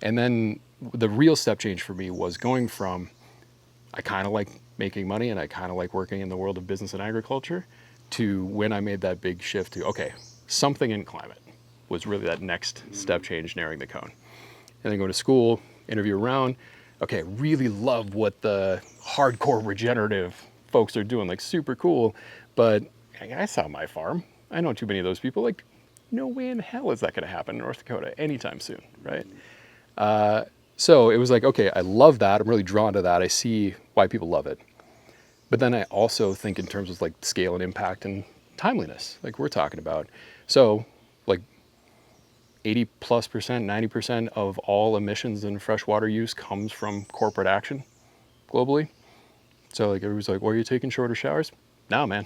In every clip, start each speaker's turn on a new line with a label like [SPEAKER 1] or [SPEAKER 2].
[SPEAKER 1] And then the real step change for me was going from, I kind of like making money and I kind of like working in the world of business and agriculture, to when I made that big shift to, okay, something in climate was really that next step change, narrowing the cone. And then go to school, interview around. Okay, really love what the hardcore regenerative folks are doing, like super cool. But I saw my farm. I know too many of those people. Like, no way in hell is that going to happen in North Dakota anytime soon, right? So it was like, okay, I love that. I'm really drawn to that. I see why people love it. But then I also think in terms of like scale and impact and timeliness, like we're talking about. So like 80+%, 90% of all emissions and freshwater use comes from corporate action globally. So like everybody's like, well, are you taking shorter showers? No, man.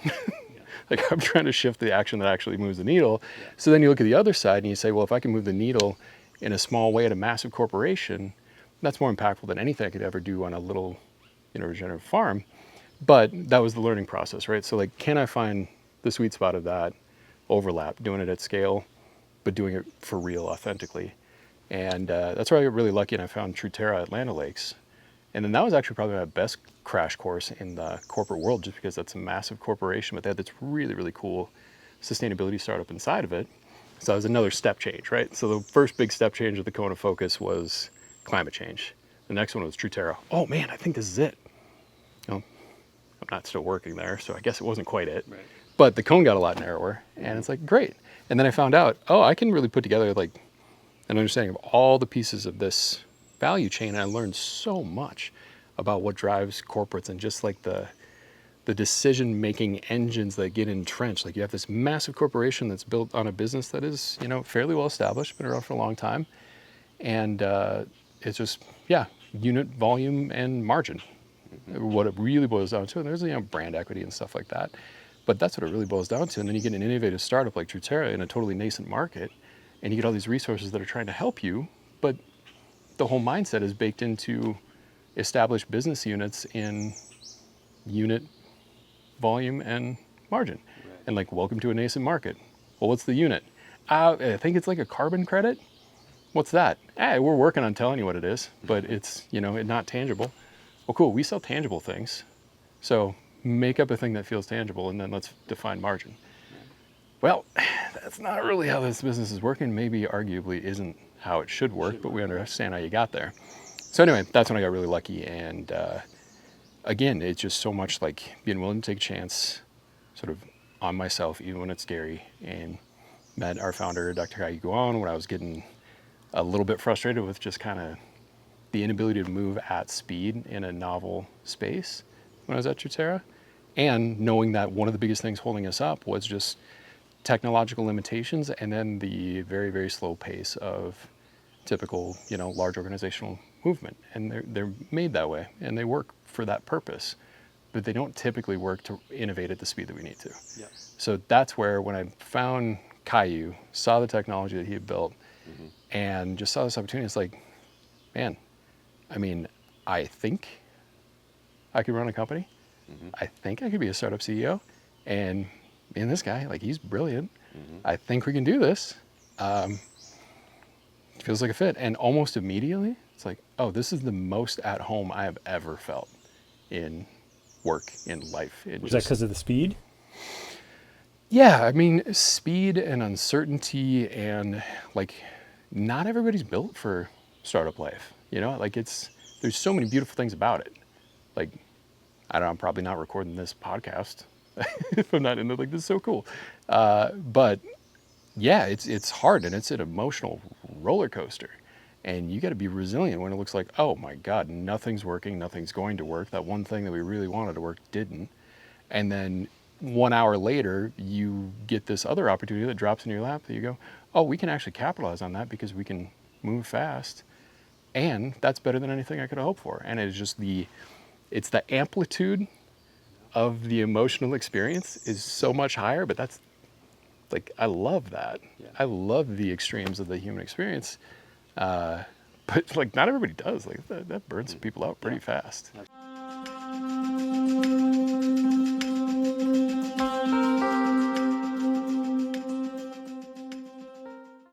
[SPEAKER 1] Like I'm trying to shift the action that actually moves the needle. So then you look at the other side and you say, well, if I can move the needle in a small way at a massive corporation, that's more impactful than anything I could ever do on a little, regenerative farm. But that was the learning process, right? So like, can I find the sweet spot of that overlap, doing it at scale, but doing it for real, authentically? And that's where I got really lucky, and I found Truterra at Land O'Lakes. And then that was actually probably my best crash course in the corporate world, just because that's a massive corporation, but they had this really, really cool sustainability startup inside of it. So that was another step change, right? So the first big step change of the cone of focus was climate change. The next one was Truterra. Oh man, I think this is it. I'm not still working there, so I guess it wasn't quite it.
[SPEAKER 2] Right.
[SPEAKER 1] But the cone got a lot narrower, and it's like, great. And then I found out, I can really put together like an understanding of all the pieces of this value chain. And I learned so much about what drives corporates and just like the decision-making engines that get entrenched. Like you have this massive corporation that's built on a business that is, fairly well established, been around for a long time. And it's just, unit volume and margin. What it really boils down to. And there's, brand equity and stuff like that. But that's what it really boils down to. And then you get an innovative startup like Truterra in a totally nascent market, and you get all these resources that are trying to help you, but the whole mindset is baked into established business units in unit volume and margin.
[SPEAKER 2] Right.
[SPEAKER 1] And like, welcome to a nascent market. Well, what's the unit? I think it's like a carbon credit. What's that? We're working on telling you what it is, but it's, not tangible. Well, cool, we sell tangible things. So make up a thing that feels tangible, and then let's define margin. Well, that's not really how this business is working. Maybe arguably isn't how it should work, but we understand how you got there. So anyway, that's when I got really lucky. And again, it's just so much like being willing to take a chance sort of on myself, even when it's scary. And met our founder, Dr. Kai Guan, when I was getting a little bit frustrated with just kind of the inability to move at speed in a novel space when I was at Truterra. And knowing that one of the biggest things holding us up was just technological limitations, and then the very, very slow pace of typical, large organizational movement. And they're made that way, and they work for that purpose, but they don't typically work to innovate at the speed that we need to.
[SPEAKER 2] Yep.
[SPEAKER 1] So that's where, when I found Caillou, saw the technology that he had built, and just saw this opportunity, it's like, man, I think I could run a company. I think I could be a startup CEO, and me and this guy, like, he's brilliant. I think we can do this. Feels like a fit. And almost immediately, it's like, oh, this is the most at home I have ever felt in work, in life.
[SPEAKER 3] Was that because of the speed?
[SPEAKER 1] Yeah, speed and uncertainty, and like, not everybody's built for startup life. Like there's so many beautiful things about it. Like, I don't know, I'm probably not recording this podcast if I'm not into, like, this is so cool. But yeah, it's hard, and it's an emotional roller coaster, and you got to be resilient when it looks like, oh my God, nothing's working, nothing's going to work. That one thing that we really wanted to work didn't. And then 1 hour later, you get this other opportunity that drops in your lap that you go, oh, we can actually capitalize on that because we can move fast. And that's better than anything I could have hoped for. And it's just it's the amplitude of the emotional experience is so much higher, but that's like, I love that.
[SPEAKER 2] Yeah.
[SPEAKER 1] I love the extremes of the human experience. But like, not everybody does. Like that burns people out pretty fast.
[SPEAKER 2] Absolutely.